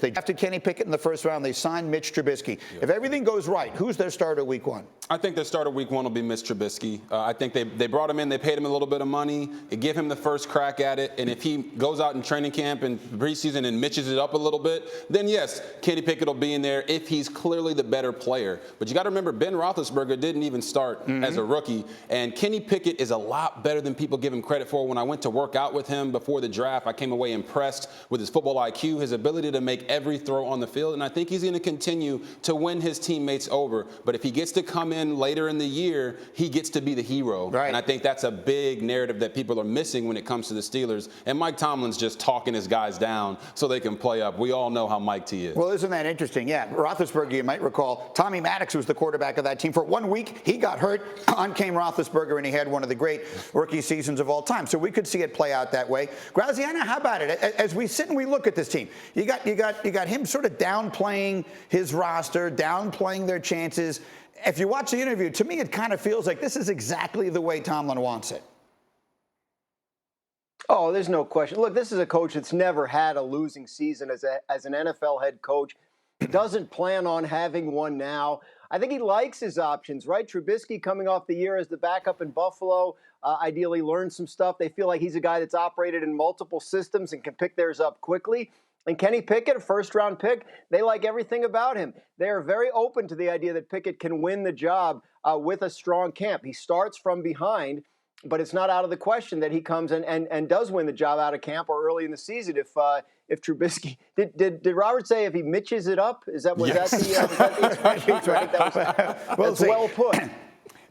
They drafted Kenny Pickett in the first round. They signed Mitch Trubisky. If everything goes right, who's their starter week one? I think their starter week one will be Mitch Trubisky. I think they brought him in. They paid him a little bit of money. They give him the first crack at it. And if he goes out in training camp and preseason and mitches it up a little bit, then yes, Kenny Pickett will be in there if he's clearly the better player. But you got to remember, Ben Roethlisberger didn't even start as a rookie. And Kenny Pickett is a lot better than people give him credit for. When I went to work out with him before the draft, I came away impressed with his football IQ, his ability to make every throw on the field, and I think he's going to continue to win his teammates over. But if he gets to come in later in the year, he gets to be the hero. Right. And I think that's a big narrative that people are missing when it comes to the Steelers. And Mike Tomlin's just talking his guys down so they can play up. We all know how Mike T is. Well, isn't that interesting? Yeah, Roethlisberger, you might recall, Tommy Maddox was the quarterback of that team. For 1 week, he got hurt. On came Roethlisberger, and he had one of the great rookie seasons of all time. So we could see it play out that way. Graziano, how about it? As we sit and we look at this team, you got him sort of downplaying his roster, downplaying their chances. If you watch the interview, to me, it kind of feels like this is exactly the way Tomlin wants it. Oh, there's no question. Look, this is a coach that's never had a losing season as an NFL head coach. Doesn't plan on having one now. I think he likes his options, right? Trubisky coming off the year as the backup in Buffalo, ideally learned some stuff. They feel like he's a guy that's operated in multiple systems and can pick theirs up quickly. And Kenny Pickett, a first-round pick, they like everything about him. They are very open to the idea that Pickett can win the job with a strong camp. He starts from behind, but it's not out of the question that he comes and does win the job out of camp or early in the season if Trubisky did Robert say if he mitches it up? Is that Yes. that the expression? I think that was well put.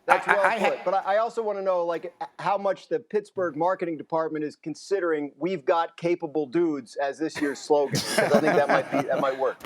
That's well put. But I also want to know, like, how much the Pittsburgh marketing department is considering "We've got capable dudes" as this year's slogan. Because I think that might work.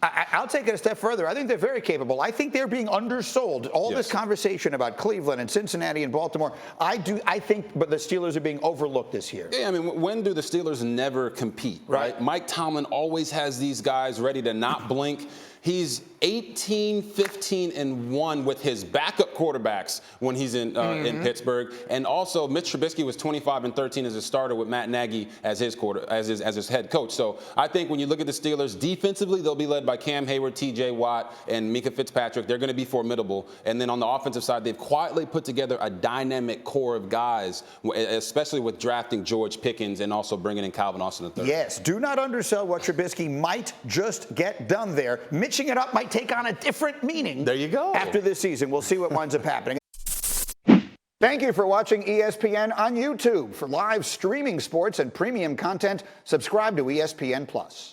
I'll take it a step further. I think they're very capable. I think they're being undersold. All this conversation about Cleveland and Cincinnati and Baltimore, I think, but the Steelers are being overlooked this year. Yeah, I mean, when do the Steelers never compete, right? Mike Tomlin always has these guys ready to not blink. He's 18, 15, and 1 with his backup quarterbacks when he's in Pittsburgh. And also, Mitch Trubisky was 25 and 13 as a starter with Matt Nagy as his head coach. So I think when you look at the Steelers defensively, they'll be led by Cam Hayward, T.J. Watt, and Minkah Fitzpatrick. They're going to be formidable. And then on the offensive side, they've quietly put together a dynamic core of guys, especially with drafting George Pickens and also bringing in Calvin Austin III. Yes, do not undersell what Trubisky might just get done there. Mitching it up might take on a different meaning. There you go. After this season, we'll see what winds up happening. Thank you for watching ESPN on YouTube. For live streaming sports and premium content, subscribe to ESPN+.